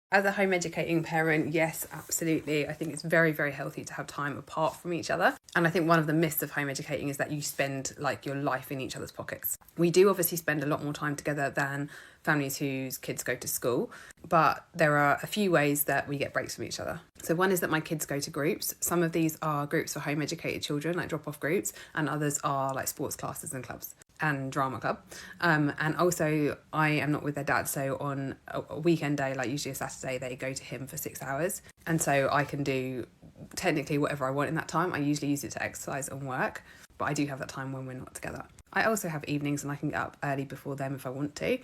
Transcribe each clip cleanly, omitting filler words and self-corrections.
As a home educating parent, yes, absolutely. I think it's very, very healthy to have time apart from each other. And I think one of the myths of home educating is that you spend like your life in each other's pockets. We do obviously spend a lot more time together than families whose kids go to school, but there are a few ways that we get breaks from each other. So one is that my kids go to groups. Some of these are groups for home educated children, like drop-off groups, and others are like sports classes and clubs and drama club. And also I am not with their dad, so on a weekend day, like usually a Saturday, they go to him for 6 hours, and so I can do technically whatever I want in that time. I usually use it to exercise and work, but I do have that time when we're not together. I also have evenings and I can get up early before them if I want to.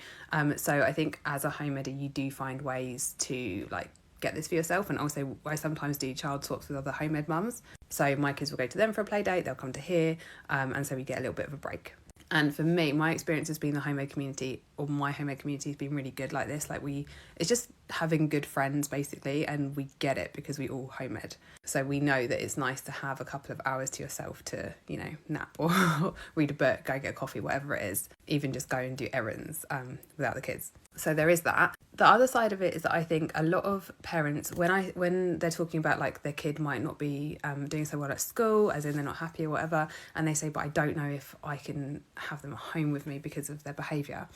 So I think as a home edi, you do find ways to like get this for yourself. And also I sometimes do child swaps with other home ed mums, so my kids will go to them for a play date, they'll come to here, and so we get a little bit of a break. And for me, my experience has been the home ed community, or my home ed community has been really good like this. Like it's just having good friends basically, and we get it because we all home ed. So we know that it's nice to have a couple of hours to yourself to, you know, nap or read a book, go get a coffee, whatever it is, even just go and do errands without the kids. So there is that. The other side of it is that I think a lot of parents, when they're talking about like their kid might not be doing so well at school, as in they're not happy or whatever, and they say, but I don't know if I can have them at home with me because of their behaviour.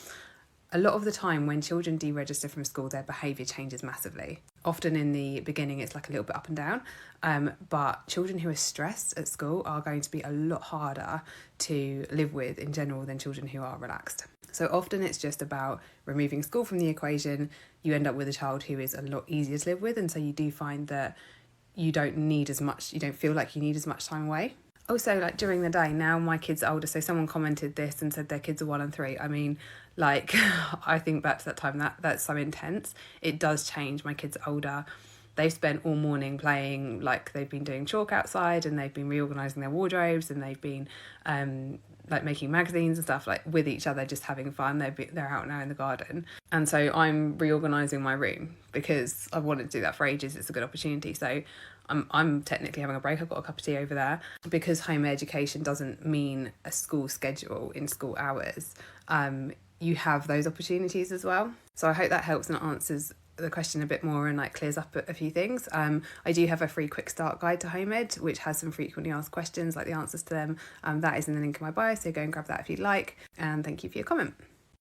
A lot of the time when children deregister from school, their behaviour changes massively. Often in the beginning, it's like a little bit up and down. But children who are stressed at school are going to be a lot harder to live with in general than children who are relaxed. So often it's just about removing school from the equation. You end up with a child who is a lot easier to live with. And so you do find that you don't feel like you need as much time away. Also, like during the day, now my kids are older, so someone commented this and said their kids are 1 and 3. I mean, like, I think back to that time, that's so intense. It does change. My kids are older. They've spent all morning playing, like they've been doing chalk outside, and they've been reorganising their wardrobes, and they've been like making magazines and stuff, like with each other, just having fun. They're out now in the garden. And so I'm reorganising my room because I've wanted to do that for ages. It's a good opportunity. So I'm technically having a break. I've got a cup of tea over there. Because home education doesn't mean a school schedule in school hours, you have those opportunities as well. So I hope that helps and answers the question a bit more and like clears up a few things. I do have a free quick start guide to home ed, which has some frequently asked questions, like the answers to them. That is in the link in my bio, so go and grab that if you'd like. And thank you for your comment.